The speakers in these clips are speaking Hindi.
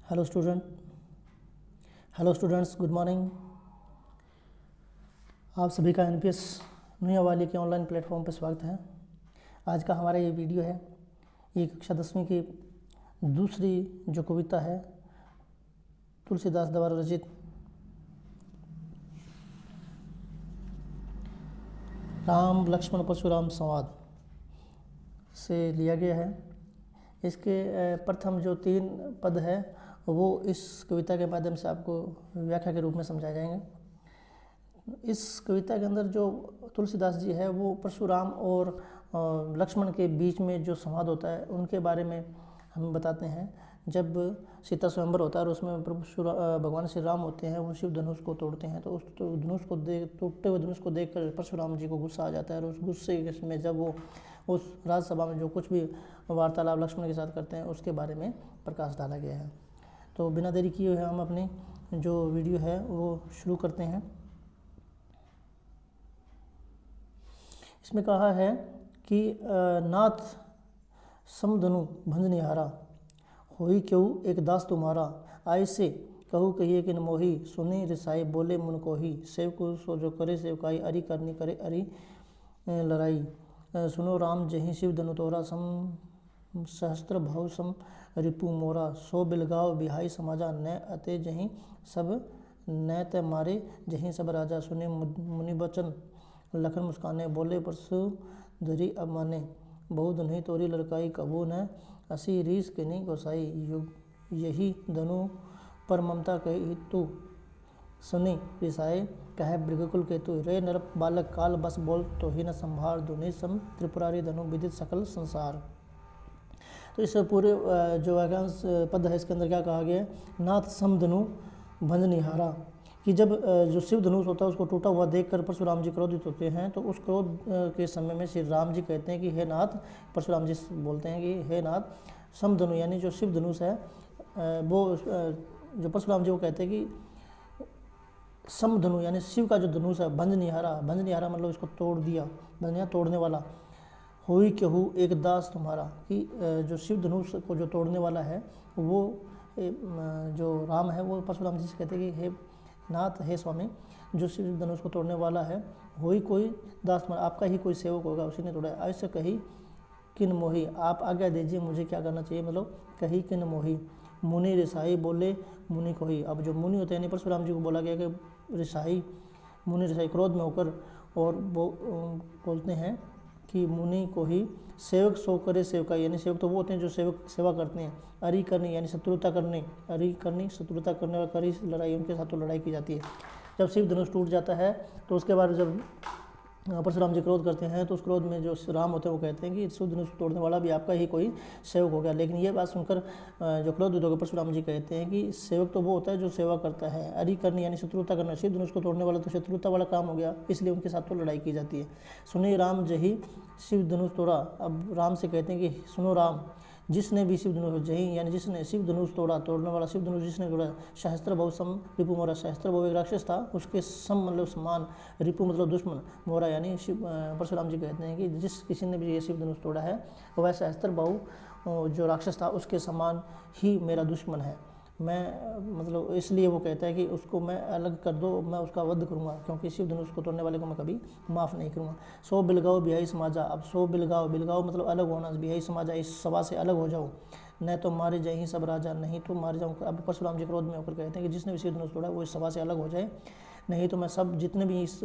Hello students, good morning. आप सभी का एनपीएस नुया वाली के ऑनलाइन प्लेटफॉर्म पर स्वागत है। आज का हमारा ये वीडियो है, ये कक्षा 10वीं की दूसरी जो कविता है तुलसीदास द्वारा रचित राम लक्ष्मण परशुराम संवाद से लिया गया है। इसके प्रथम जो 3 पद है वो इस कविता के माध्यम से आपको व्याख्या के रूप में समझाए जाएंगे। इस कविता के अंदर जो तुलसीदास जी है वो परशुराम और लक्ष्मण के बीच में जो संवाद होता है उनके बारे में हम बताते हैं। जब सीता स्वयंवर होता है और उसमें भगवान श्री राम होते हैं, वो शिव धनुष को तोड़ते हैं, तो उस धनुष को टूटते हुए धनुष को देखकर परशुराम जी को गुस्सा आ जाता है। और उस गुस्से में जब वो उस राजसभा में जो कुछ भी वार्तालाप लक्ष्मण के साथ करते हैं उसके बारे में प्रकाश डाला गया है। तो बिना देरी किए हुए हम अपनी जो वीडियो है वो शुरू करते हैं। इसमें कहा है कि नाथ समधनु भंज निहारा, होई क्यों एक दास तुम्हारा, आय से कहू कहिए किन मोही, सुनी रिसाई बोले मुन कोही, सेव को सो जो करे सेवकाई, अरि करनी करे अरि लड़ाई, सुनो राम जही शिव धनु तोरा, सम सहस्त्र भाव सम रिपु मोरा, सो बिलगाव बिहाई समाजा, न अते जही सब न त मारे जही सब राजा, सुने मुनि बचन लखन मुस्काने, बोले परसु धरी अब माने, बहुत नहीं तोरी लड़काई, कबू न असी रीस के नहीं गोसाई, यही धनु पर ममता कही तू, सुनी रिसाए कह मृगकुल के तू, रे नरप बालक काल बस बोल तो ही न संभार, दुनि सम त्रिपुरारी धनु विदित सकल संसार। तो इस पूरे जो वाक्यांश पद है इसके अंदर क्या कहा गया है, नाथ समधनु भंज निहारा, कि जब जो शिव धनुष होता है उसको टूटा हुआ देखकर परशुराम जी क्रोधित होते हैं, तो उस क्रोध के समय में श्री राम जी कहते हैं कि हे नाथ, परशुराम जी बोलते हैं कि हे नाथ समधनु यानी जो शिव धनुष है वो जो परशुराम जी वो कहते हैं कि समधनु यानी शिव का जो धनुष है भंज निहारा मतलब इसको तोड़ दिया, भंज तोड़ने वाला, होई केहू एक दास तुम्हारा, कि जो शिव धनुष को जो तोड़ने वाला है वो जो राम है वो परशुराम जी से कहते हैं कि हे नाथ, हे स्वामी, जो शिव धनुष को तोड़ने वाला है, होई कोई दास तुम्हारा, आपका ही कोई सेवक होगा, उसी ने तोड़ा। ऐसे कही किन मोही, आप आज्ञा दीजिए मुझे क्या करना चाहिए, मतलब कही किन मोही, मुनि रिसाई बोले मुनि को ही। अब जो मुनि होते हैं यानी परशुराम जी को बोला गया कि रिसाई, मुनि रिसाई क्रोध में होकर और वो बोलते हैं कि मुनि को ही, सेवक सो करे सेवका यानी सेवक तो वो होते हैं जो सेवा करते हैं, अरि करनी यानी शत्रुता करनी, अरि करनी शत्रुता करने वाला, करी लड़ाई उनके साथ तो लड़ाई की जाती है। जब शिव धनुष टूट जाता है तो उसके बाद जब परशुराम जी क्रोध करते हैं तो उस क्रोध में जो राम होते हैं वो कहते हैं कि शिव धनुष तोड़ने वाला भी आपका ही कोई सेवक हो गया। लेकिन ये बात सुनकर जो क्रोधित होकर परशुराम जी कहते हैं कि सेवक तो वो होता है जो सेवा करता है, अरि करनी यानी शत्रुता करना, शिव धनुष को तोड़ने वाला तो शत्रुता वाला काम हो गया, इसलिए उनके साथ तो लड़ाई की जाती है। सुनी राम जही शिव धनुष तोड़ा, अब राम से कहते हैं कि सुनो राम, जिसने भी शिव धनुष जही यानी जिसने शिव धनुष तोड़ा, तोड़ने वाला शिव धनुष जिसने तोड़ा, सहस्त्र बहु सम रिपु मोरा, सहस्त्र बहु एक राक्षस था उसके सम मतलब समान, रिपु मतलब दुश्मन, मोरा यानी शिव परशुराम जी कहते हैं कि जिस किसी ने भी ये शिव धनुष तोड़ा है वह सहस्त्र बहु जो राक्षस था उसके समान ही मेरा दुश्मन है। मैं मतलब इसलिए वो कहता है कि उसको मैं अलग कर दो, मैं उसका वध करूँगा, क्योंकि शिव धनुष को तोड़ने वाले को मैं कभी माफ़ नहीं करूँगा। सो बिलगाओ बिहाई समाजा, अब सो बिलगाओ, बिलगाओ मतलब अलग होना, बिहाई समाजा इस सभा से अलग हो जाओ, न तो मारे जाए ही सब राजा, नहीं तो मारे जाऊँ। अब परशुराम जी क्रोध में होकर कहते हैं कि जिसने भी शिव धनुष तोड़ा वो इस सभा से अलग हो जाए, नहीं तो मैं सब जितने भी इस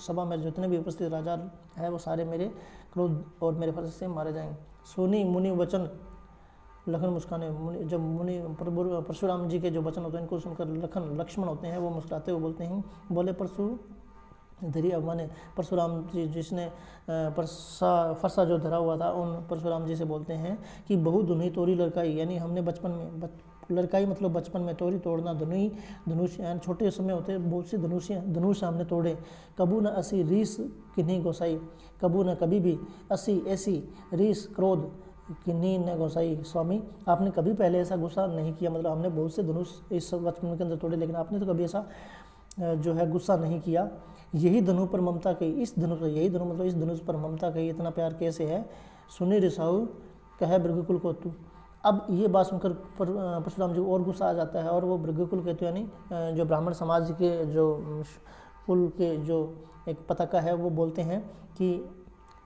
सभा में जितने भी उपस्थित राजा है वो सारे मेरे क्रोध और मेरे फर्ज से मारे जाएंगे। सोनी मुनि वचन लखन मुस्काने, जब मुनि परशुराम जी के जो वचन होते हैं इनको सुनकर लक्ष्मण होते हैं वो मुस्कुराते हुए बोलते हैं, बोले परशु धरी अब माने, परशुराम जी जिसने फरसा जो धरा हुआ था उन परशुराम जी से बोलते हैं कि बहु धुनी तोरी लड़काई, यानी हमने बचपन में लड़काई मतलब बचपन में, तोरी तोड़ना, धनुष यानी छोटे समय होते हैं बहुत सी धनुष हमने तोड़े, कबू न असी रीस किन्हीं गोसाई, कबू न कभी भी असी ऐसी रीस क्रोध किन्हीं न गोसाई, स्वामी आपने कभी पहले ऐसा गुस्सा नहीं किया, मतलब हमने बहुत से धनुष इस बचपन के अंदर तोड़े लेकिन आपने तो कभी ऐसा जो है गुस्सा नहीं किया। यही धनु पर ममता कही, इस धनु पर, यही धनु मतलब इस धनुष पर ममता कही, इतना प्यार कैसे है। सुनी रिसाऊ कहे मृगकुल को तू, अब ये बात सुनकर परशुराम जी को और गुस्सा आ जाता है और वो भृगुकुल के तो यानी जो ब्राह्मण समाज के जो कुल के जो एक पताका है वो बोलते हैं कि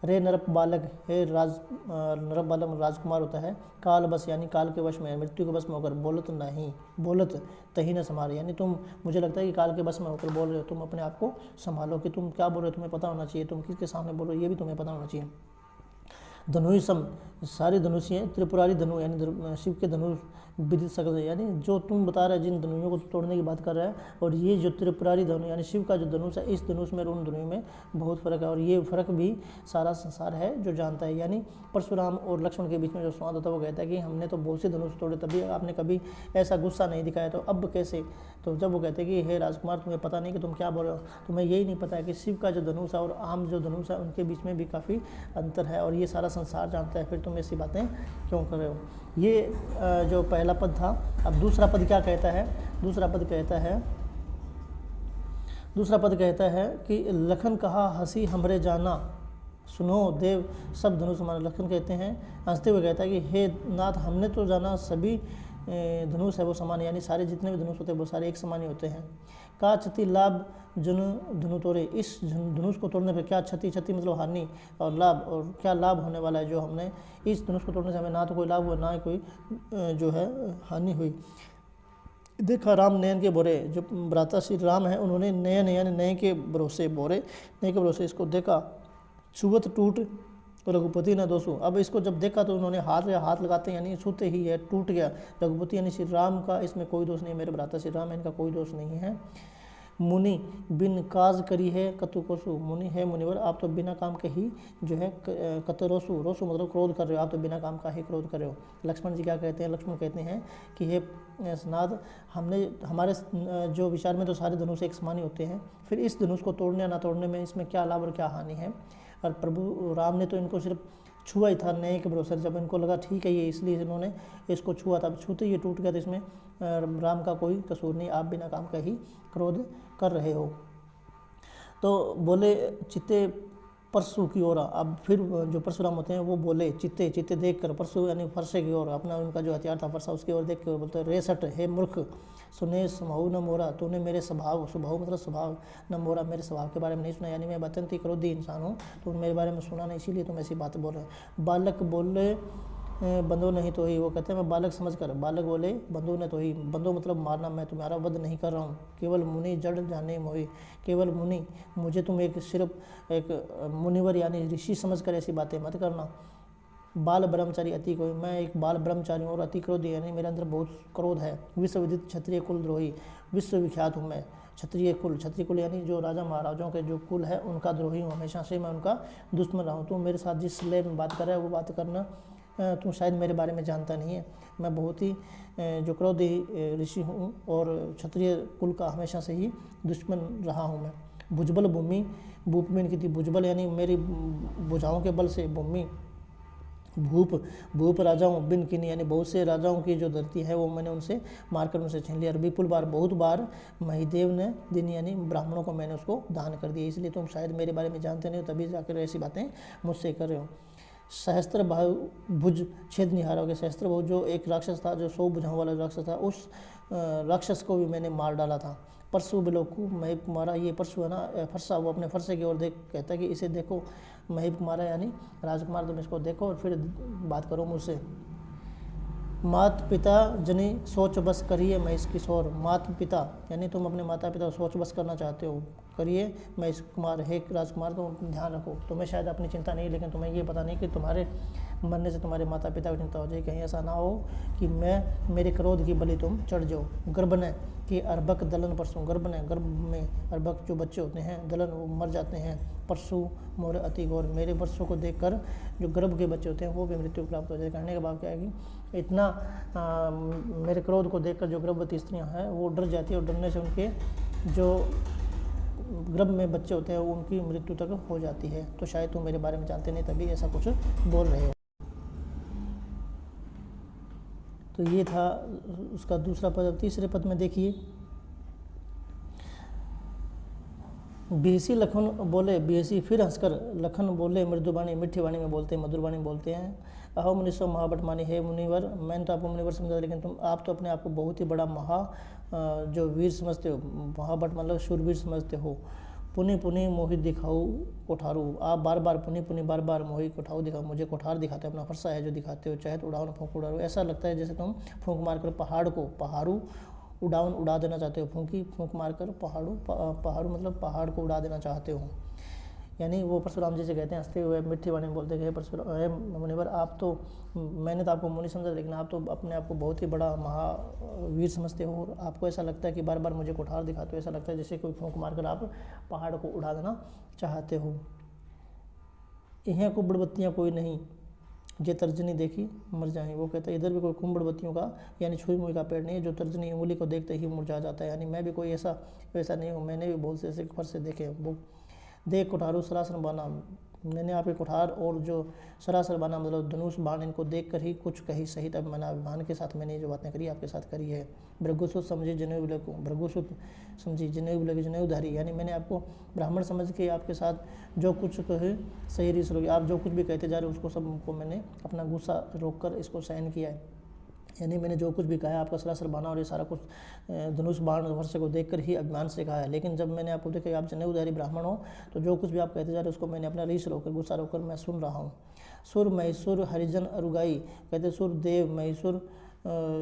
रे नरप बालक, हे नरप बालक राजकुमार होता है, काल बस यानी काल के वश में, मृत्यु के वश में होकर बोलत तही न संभाल, यानी तुम, मुझे लगता है कि काल के वश में होकर बोल रहे हो, तुम अपने आप को संभालो कि तुम क्या बोल रहे हो, तुम्हें पता होना चाहिए, तुम किसके सामने बोल रहे हो ये भी तुम्हें पता होना चाहिए। धनुष सम, सारे धनुषी हैं, त्रिपुरारी धनु यानी शिव के धनुष विदित सकल, यानी जो तुम बता रहे हैं जिन धनुषों को तोड़ने की बात कर रहा है, और ये जो त्रिपुरारी धनु यानी शिव का जो धनुष है, इस धनुष में और उन धनुष में बहुत फर्क है, और ये फर्क भी सारा संसार है जो जानता है। यानी परशुराम और लक्ष्मण के बीच में जो संवाद होता है वो कहता है कि हमने तो बहुत से धनुष तोड़े, तभी आपने कभी ऐसा गुस्सा नहीं दिखाया, तो अब कैसे? तो जब वो कहते हैं कि हे राजकुमार, तुम्हें पता नहीं कि तुम क्या बोल रहे हो, तुम्हें यही नहीं पता है कि शिव का जो धनुष है और आम जो धनुष है उनके बीच में भी काफ़ी अंतर है, और ये सारा संसार जानता है, फिर तुम ऐसी बातें क्यों कर रहे हो। ये जो पहला पद था। अब दूसरा पद क्या कहता है? दूसरा पद कहता है कि लखन कहा हंसी हमरे जाना, सुनो देव सब धनुष माना। लखन कहते हैं, हंसते हुए कहता है कि हे नाथ, हमने तो जाना सभी धनुष है वो समान, यानी सारे जितने भी धनुष होते हैं वो सारे एक समान ही होते हैं। का क्षति लाभ जन धनु तोड़े, इस धनुष को तोड़ने पर क्या क्षति, क्षति मतलब हानि, और लाभ, और क्या लाभ होने वाला है, जो हमने इस धनुष को तोड़ने से हमें ना तो कोई लाभ हुआ ना कोई जो है हानि हुई। देखा राम नयन के बोरे, जो भ्राता श्री राम है उन्होंने नयन यानी नए के भरोसे इसको देखा, छुवत टूट रघुपति न दोषो। अब इसको जब देखा तो उन्होंने हाथ लगाते यानी छूते ही है टूट गया। रघुपति यानी श्री राम का इसमें कोई दोष नहीं, मेरे भ्राता श्री राम है, इनका कोई दोष नहीं है। मुनि बिन काज करी है कतु कोसु, मुनि है मुनिवर, आप तो बिना काम के ही जो है कतरोसु, रोसु मतलब क्रोध कर रहे हो, आप तो बिना काम का ही क्रोध कर रहे हो। लक्ष्मण जी क्या कहते हैं? लक्ष्मण कहते हैं कि हे नाथ, हमारे जो विचार में तो सारे धनुष एक समान ही होते हैं, फिर इस धनुष को तोड़ने या ना तोड़ने में इसमें क्या लाभ और क्या हानि है। और प्रभु राम ने तो इनको सिर्फ छुआ ही था नए के भरोसे, जब इनको लगा ठीक है ये, इसलिए इन्होंने इसको छुआ था, छूते ये टूट गया, तो इसमें राम का कोई कसूर नहीं, आप बिना काम का ही क्रोध कर रहे हो। तो बोले चित्ते परसु की ओर, अब फिर जो परशुराम होते हैं वो बोले चित्ते देख कर, परसु यानी फरसे की ओर, अपना उनका जो हथियार था फरसा उसकी ओर देख कर बोलते रे सट, हे मूर्ख, सुने स्वभाव न मोरा, तूने मेरे स्वभाव मतलब स्वभाव न मोरा, मेरे स्वभाव के बारे में नहीं सुना, यानी मैं अत्यंत ही क्रोधी इंसान हूँ, तो मेरे बारे में सुना नहीं, इसीलिए तुम ऐसी बात बोल रहे हो। बालक बोले बंधु नहीं तो ही, वो कहते हैं मैं बालक समझ कर, बालक बोले बंधु ने तो ही, बंधु मतलब मारना, मैं तुम्हारा वध नहीं कर रहा हूँ, केवल मुनि जड़ जाने मोहि, केवल मुनि, मुझे तुम सिर्फ एक मुनिवर यानी ऋषि समझ कर ऐसी बातें मत करना। बाल ब्रह्मचारी अति कोई, मैं एक बाल ब्रह्मचारी हूँ और अति क्रोधी, यानी मेरे अंदर बहुत क्रोध है। विश्व विदित क्षत्रिय कुल द्रोही, विश्व विख्यात हूँ मैं क्षत्रिय कुल यानी जो राजा महाराजाओं के जो कुल है उनका द्रोही हूँ, हमेशा से मैं उनका दुश्मन रहा हूँ। तू मेरे साथ जिस लय में बात कर रहा है वो बात करना, तू शायद मेरे बारे में जानता नहीं है, मैं बहुत ही जो क्रोधी ऋषि हूँ और क्षत्रिय कुल का हमेशा से ही दुश्मन रहा हूँ मैं। भुजबल भूमि भूपमिन की थी, भुजबल यानी मेरी भुजाओं के बल से, भूमि भूप राजाओं, बिन किनी यानी बहुत से राजाओं की जो धरती है वो मैंने उनसे मारकर उनसे छीन लिया। विपुल बार बहुत बार महिदेव ने दिन यानी ब्राह्मणों को मैंने उसको दान कर दिया, इसलिए तुम शायद मेरे बारे में जानते नहीं हो, तभी जाकर ऐसी बातें मुझसे कर रहे हो। सहस्त्र भुज छेद निहारा हो गया, सहस्त्र भुज जो एक राक्षस था, जो 100 भुजाओं वाला राक्षस था, उस राक्षस को भी मैंने मार डाला था। परसु बिलोकू महिप मारा, ये परसु है ना फरसा, वो अपने फरसे की ओर देख कहता है कि इसे देखो, महिप मारा यानी राजकुमार, तुम इसको देखो और फिर बात करो मुझसे। मात पिता जनी सोच बस करिए मैं इस किशोर, माता पिता यानी तुम अपने माता पिता सोच बस करना चाहते हो, करिए मैं इस कुमार, हे राजकुमार तुम ध्यान रखो, तुम्हें शायद अपनी चिंता नहीं, लेकिन तुम्हें ये पता नहीं कि तुम्हारे मरने से तुम्हारे माता पिता को चिंता हो जाए, कहीं ऐसा ना हो कि मेरे क्रोध की बलि तुम चढ़ जाओ। गर्भ ने कि अर्भक दलन परसों, गर्भ में अर्भक जो बच्चे होते हैं दलन वो मर जाते हैं, परसु मोर अति गौर, मेरे वर्षों को देखकर जो गर्भ के बच्चे होते हैं वो भी मृत्यु प्राप्त हो जाए। कहने का भाव क्या है कि इतना मेरे क्रोध को देखकर जो गर्भवती स्त्रियां हैं वो डर जाती है और डरने से उनके जो गर्भ में बच्चे होते हैं उनकी मृत्यु तक हो जाती है। तो शायद तुम मेरे बारे में जानते नहीं तभी ऐसा कुछ बोल रहे हो। तो ये था उसका दूसरा पद। तीसरे पद में देखिए, बिहसी लखन बोले, बिहसी फिर हंसकर लखन बोले, मृदुवाणी मीठी वाणी में बोलते हैं, मधुर वाणी में बोलते हैं, अहो मुनिसो महाबट मानी, हे मुनिवर, मैंने तो आपको मुनिवर समझा, लेकिन आप तो अपने आप को बहुत ही बड़ा जो वीर समझते हो, महाबट मतलब शूरवीर समझते हो। पुनि पुनि मोहि दिखाऊ कोठारू, आप बार बार पुनि बार बार मोहि कोठारू दिखाओ, मुझे कोठार दिखाते हो, अपना फरसा है जो दिखाते हो, चाहे तो उड़ाओ फूंक उड़ाओ। ऐसा लगता है जैसे तुम फूंक मारकर पहाड़ू उड़ा देना चाहते हो। फूंक मारकर पहाड़ू मतलब पहाड़ को उड़ा देना चाहते हो। यानी वो परशुराम जी से कहते हैं, हंसते हुए मीठी वाणी में बोलते हैं, हे मुनिवर, आप तो, मैंने तो आपको मुनि समझा, लेकिन आप तो अपने आप को बहुत ही बड़ा महावीर समझते हो, और आपको ऐसा लगता है कि बार बार मुझे कोठार दिखाते हो, ऐसा लगता है जैसे कोई फूंक मारकर आप पहाड़ को उड़ा देना चाहते हो। इहें कुबड़ बत्तियाँ कोई नहीं, जे तर्जनी देखी मर जाए। वो कहता है इधर भी कोई कुंबड़ बत्तियों का यानी छुई मुई का पेड़ नहीं है जो तर्जनी उंगली को देखते ही मुरझा जाता है। यानी मैं भी कोई वैसा नहीं हूँ, मैंने भी बहुत से ऐसे फर्श से देखे। वो देख कोठारू सरासर बाना, मैंने आपके कोठार और जो सरासर बाना मतलब धनुष बाण, इनको देख कर ही कुछ कही सहित अभिमान के साथ मैंने जो बातें करी आपके साथ करी है। भृगुसुत समझी जनेऊ विलय को, भृगुसुत समझी जनेऊ विलय की जनेऊधारी, यानी मैंने आपको ब्राह्मण समझ के आपके साथ जो कुछ कहे सही रीस रोगी, आप जो कुछ भी कहते जा रहे हो उसको सबको मैंने अपना गुस्सा रोक कर इसको सहन किया है। यानी मैंने जो कुछ भी कहा है आपका सरासर बाना और ये सारा कुछ धनुष बाण वर्ष को देखकर ही अभिमान से कहा है। लेकिन जब मैंने आपको देखा आप जनेऊधारी ब्राह्मण हो, तो जो कुछ भी आप कहते जा रहे हो उसको मैंने अपना रीस रोककर गुस्सा रोककर मैं सुन रहा हूँ। सुर महिसुर हरिजन अरुगाई, कहते सुर देव महिसुर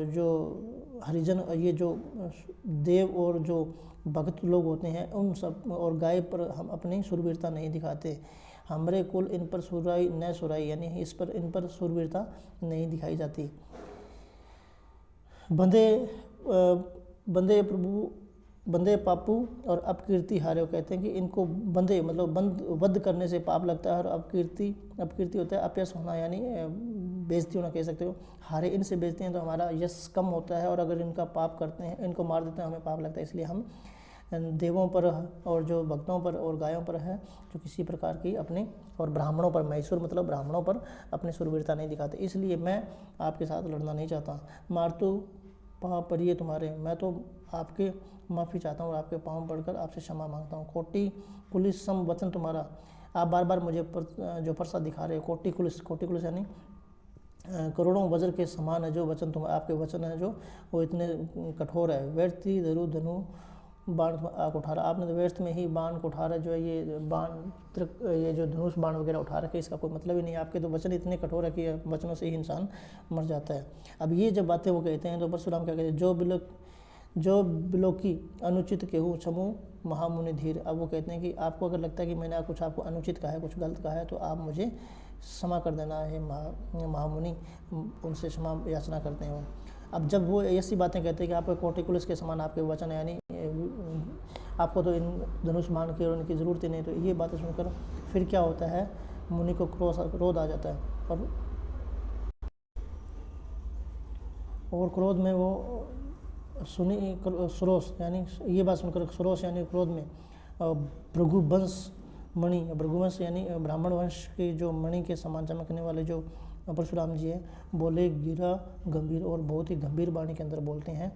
जो हरिजन, ये जो देव और जो भक्त लोग होते हैं उन सब और गाय पर हम अपनी सुरवीरता नहीं दिखाते। हमरे कुल इन पर सुराई न सुराई, यानी इन पर सुरवीरता नहीं दिखाई जाती। बंदे प्रभु बंदे पापू और अपकीर्ति हारे, कहते हैं कि इनको बंदे मतलब वध करने से पाप लगता है, और अपकीर्ति होता है अपयश होना, यानी बेइज्जती होना कह सकते हो। हारे इनसे बेइज्जती हैं तो हमारा यश कम होता है, और अगर इनका पाप करते हैं, इनको मार देते हैं, हमें पाप लगता है। इसलिए हम देवों पर और जो भक्तों पर और गायों पर है जो किसी प्रकार की अपने, और ब्राह्मणों पर, मैसूर मतलब ब्राह्मणों पर अपनी सुरवीरता नहीं दिखाते। इसलिए मैं आपके साथ लड़ना नहीं चाहता। मारतू पाँव पड़िए तुम्हारे, मैं तो आपके माफ़ी चाहता हूँ और आपके पाँव पड़कर आपसे क्षमा मांगता हूँ। कोटि कुलिस सम वचन तुम्हारा, आप बार बार मुझे जो फरसा दिखा रहे हो। कोटि कुलिस यानी करोड़ों वज्र के समान है जो वचन आपके वचन है जो वो इतने कठोर है। व्यर्थी धनु बाण कुठारा, आपने तो व्यर्थ में ही बाण कुठारा जो है ये ये जो धनुष बाण वगैरह उठा रखे, इसका कोई मतलब ही नहीं। आपके तो वचन इतने कठोर है कि वचनों से ही इंसान मर जाता है। अब ये जब बातें वो कहते हैं तो परशुराम क्या कहते हैं, जो बिलोकी अनुचित केहू क्षमु महामुनि धीर। अब वो कहते हैं कि आपको अगर लगता है कि मैंने कुछ आपको अनुचित कहा है, कुछ गलत कहा है, तो आप मुझे क्षमा कर देना है। महामुनि उनसे क्षमा याचना करते हैं। अब जब वो ऐसी बातें कहते हैं कि आपको कोटिकुलस के समान आपके वचन, यानी आपको तो इन धनुष बाण की और इनकी ज़रूरत ही नहीं, तो ये बातें सुनकर फिर क्या होता है, मुनि को क्रोध आ जाता है, और क्रोध में वो सुरोष यानी ये बात सुनकर सुरोष यानी क्रोध में भृगुवंश यानी ब्राह्मण वंश की जो मणि के समान चमकने वाले जो परशुराम जी है, बोले गिरा गंभीर, और बहुत ही गंभीर वाणी के अंदर बोलते हैं।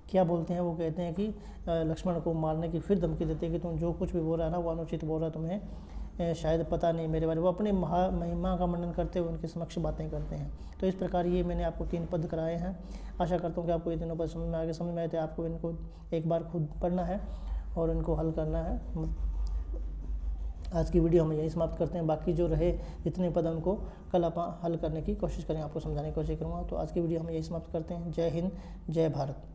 क्या बोलते हैं, वो कहते हैं कि लक्ष्मण को मारने की फिर धमकी देते हैं कि तुम जो कुछ भी बोल रहा है ना वो अनुचित बोल रहा है, तुम्हें शायद पता नहीं मेरे बारे में। वो अपने महिमा का वर्णन करते हुए उनके समक्ष बातें करते हैं। तो इस प्रकार ये मैंने आपको 3 पद कराए हैं। आशा करता हूँ कि आपको ये तीनों पद समझ में आए थे। आपको इनको एक बार खुद पढ़ना है और इनको हल करना है। आज की वीडियो हम यहीं समाप्त करते हैं। बाकी जो रहे जितने पद उनको कल आप हल करने की कोशिश करें, आपको समझाने की कोशिश करूँगा। तो आज की वीडियो हम यहीं समाप्त करते हैं। जय हिंद, जय भारत।